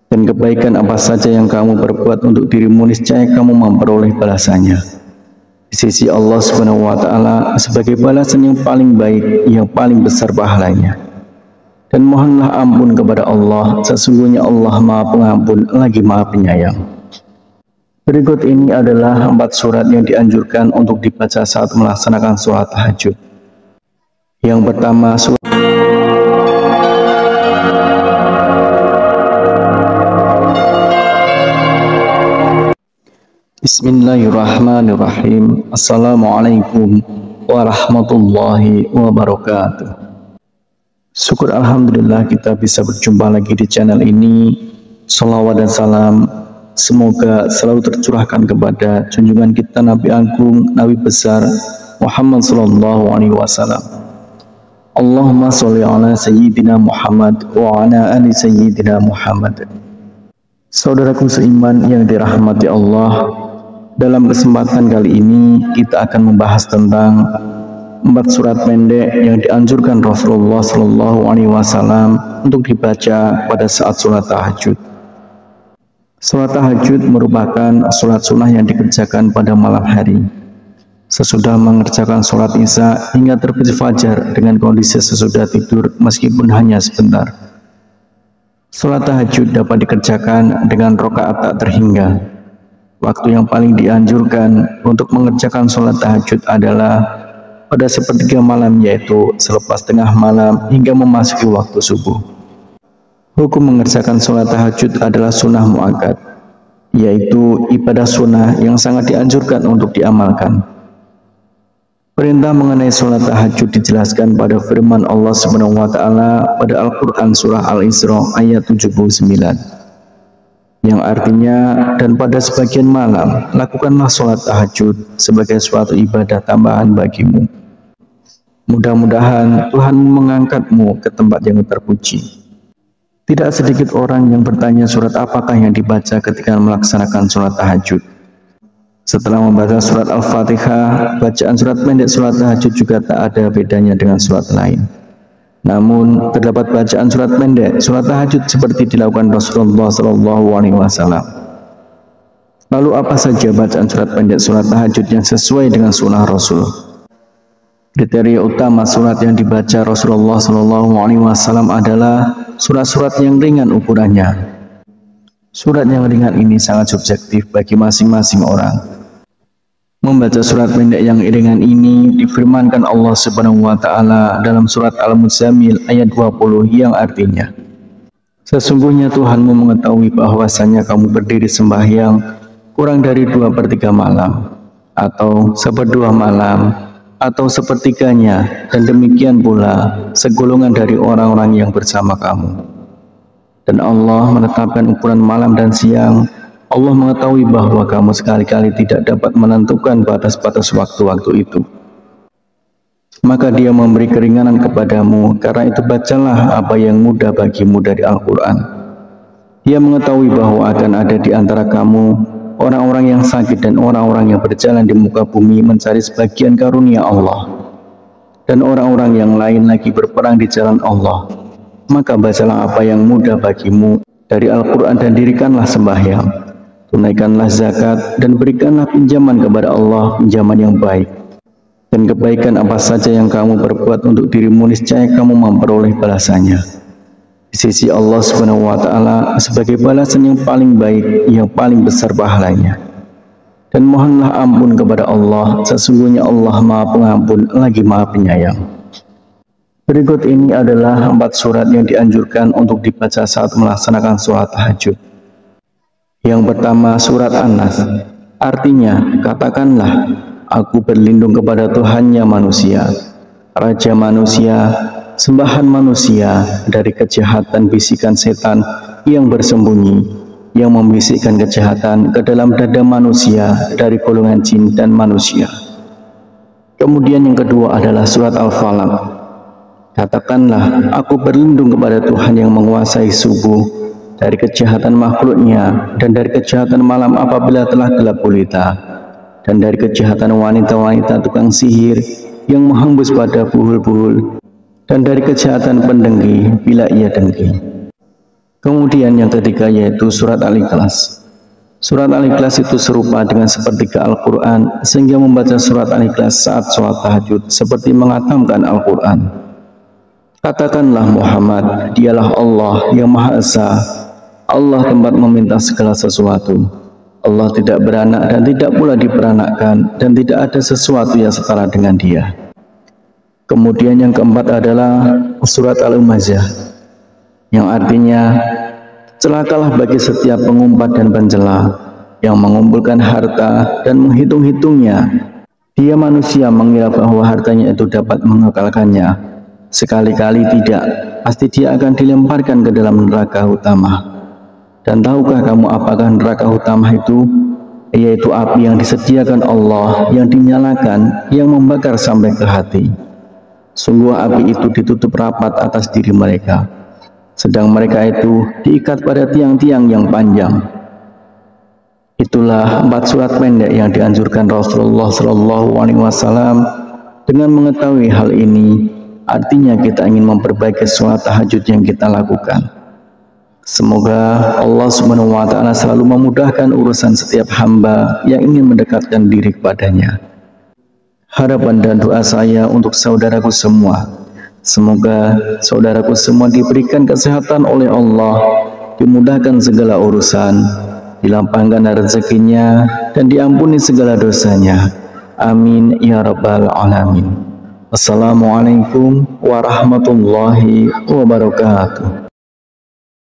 Dan kebaikan apa saja yang kamu perbuat untuk dirimu, niscaya kamu memperoleh balasannya di sisi Allah Subhanahu wa Ta'ala sebagai balasan yang paling baik, yang paling besar pahalanya. Dan mohonlah ampun kepada Allah, sesungguhnya Allah Maha Pengampun lagi Maha Penyayang. Berikut ini adalah 4 surat yang dianjurkan untuk dibaca saat melaksanakan sholat tahajud. Yang pertama, surat Bismillahirrahmanirrahim. Assalamualaikum warahmatullahi wabarakatuh. Syukur alhamdulillah kita bisa berjumpa lagi di channel ini. Shalawat dan salam semoga selalu tercurahkan kepada junjungan kita Nabi Agung, Nabi besar Muhammad sallallahu alaihi wasallam. Allahumma sholli ala sayyidina Muhammad wa ala ali sayyidina Muhammad. Saudaraku seiman yang dirahmati Allah, dalam kesempatan kali ini kita akan membahas tentang 4 surat pendek yang dianjurkan Rasulullah Shallallahu Alaihi Wasallam untuk dibaca pada saat sholat tahajud. Sholat tahajud merupakan sholat sunnah yang dikerjakan pada malam hari, sesudah mengerjakan sholat isya hingga terbit fajar dengan kondisi sesudah tidur meskipun hanya sebentar. Sholat tahajud dapat dikerjakan dengan rakaat tak terhingga. Waktu yang paling dianjurkan untuk mengerjakan sholat tahajud adalah pada sepertiga malam, yaitu selepas tengah malam hingga memasuki waktu subuh. Hukum mengerjakan sholat tahajud adalah sunnah muakkad, yaitu ibadah sunnah yang sangat dianjurkan untuk diamalkan. Perintah mengenai sholat tahajud dijelaskan pada firman Allah Subhanahu wa Ta'ala pada Al-Quran Surah Al-Isra ayat 79. Yang artinya, dan pada sebagian malam lakukanlah sholat tahajud sebagai suatu ibadah tambahan bagimu. Mudah-mudahan Tuhan mengangkatmu ke tempat yang terpuji. Tidak sedikit orang yang bertanya surat apakah yang dibaca ketika melaksanakan sholat tahajud. Setelah membaca surat Al-Fatihah, bacaan surat pendek sholat tahajud juga tak ada bedanya dengan surat lain. Namun terdapat bacaan surat pendek surat tahajud seperti dilakukan Rasulullah Shallallahu Alaihi Wasallam. Lalu apa saja bacaan surat pendek surat tahajud yang sesuai dengan sunnah Rasul? Kriteria utama surat yang dibaca Rasulullah Shallallahu Alaihi Wasallam adalah surat-surat yang ringan ukurannya. Surat yang ringan ini sangat subjektif bagi masing-masing orang. Membaca surat pendek yang ringan ini difirmankan Allah Subhanahu wa Ta'ala dalam surat Al-Muzammil ayat 20 yang artinya, sesungguhnya Tuhanmu mengetahui bahwasanya kamu berdiri sembahyang kurang dari 2/3 malam, atau 1/2 malam, atau sepertiganya, dan demikian pula segolongan dari orang-orang yang bersama kamu. Dan Allah menetapkan ukuran malam dan siang. Allah mengetahui bahwa kamu sekali-kali tidak dapat menentukan batas-batas waktu-waktu itu. Maka Dia memberi keringanan kepadamu, karena itu bacalah apa yang mudah bagimu dari Al-Quran. Dia mengetahui bahwa akan ada di antara kamu orang-orang yang sakit dan orang-orang yang berjalan di muka bumi mencari sebagian karunia Allah, dan orang-orang yang lain lagi berperang di jalan Allah. Maka bacalah apa yang mudah bagimu dari Al-Quran dan dirikanlah sembahyang. Tunaikanlah zakat dan berikanlah pinjaman kepada Allah, pinjaman yang baik. Dan kebaikan apa saja yang kamu perbuat untuk dirimu, niscaya kamu memperoleh balasannya di sisi Allah Subhanahu wa Ta'ala sebagai balasan yang paling baik, yang paling besar pahalanya. Dan mohonlah ampun kepada Allah, sesungguhnya Allah Maha Pengampun lagi Maha Penyayang. Berikut ini adalah 4 surat yang dianjurkan untuk dibaca saat melaksanakan sholat tahajud. Yang pertama, surat An-Nas. Artinya, katakanlah, aku berlindung kepada Tuhannya manusia, Raja manusia, sembahan manusia, dari kejahatan bisikan setan yang bersembunyi, yang membisikkan kejahatan ke dalam dada manusia dari golongan jin dan manusia. Kemudian yang kedua adalah surat Al-Falaq. Katakanlah, aku berlindung kepada Tuhan yang menguasai subuh, dari kejahatan makhluknya, dan dari kejahatan malam apabila telah gelap gulita, dan dari kejahatan wanita-wanita tukang sihir yang menghembus pada buhul-buhul, dan dari kejahatan pendengki bila ia dengki. Kemudian yang ketiga yaitu surat Al-Ikhlas. Surat Al-Ikhlas itu serupa dengan sepertiga Al-Quran, sehingga membaca surat Al-Ikhlas saat sholat tahajud seperti mengatamkan Al-Quran. Katakanlah Muhammad, dialah Allah yang Maha Esa, Allah tempat meminta segala sesuatu. Allah tidak beranak dan tidak pula diperanakkan, dan tidak ada sesuatu yang setara dengan Dia. Kemudian yang keempat adalah surat Al-Humazah, yang artinya celakalah bagi setiap pengumpat dan pencela yang mengumpulkan harta dan menghitung-hitungnya. Dia manusia mengira bahwa hartanya itu dapat mengekalkannya. Sekali-kali tidak, pasti dia akan dilemparkan ke dalam neraka utama. Dan tahukah kamu apakah neraka utama itu? Yaitu api yang disediakan Allah, yang dinyalakan, yang membakar sampai ke hati. Sungguh api itu ditutup rapat atas diri mereka, sedang mereka itu diikat pada tiang-tiang yang panjang. Itulah 4 surat pendek yang dianjurkan Rasulullah SAW. Dengan mengetahui hal ini, artinya kita ingin memperbaiki sholat tahajud yang kita lakukan. Semoga Allah SWT selalu memudahkan urusan setiap hamba yang ingin mendekatkan diri kepadanya. Harapan dan doa saya untuk saudaraku semua, semoga saudaraku semua diberikan kesehatan oleh Allah, dimudahkan segala urusan, dilapangkan rezekinya, dan diampuni segala dosanya. Amin ya rabbal alamin. Wassalamualaikum warahmatullahi wabarakatuh.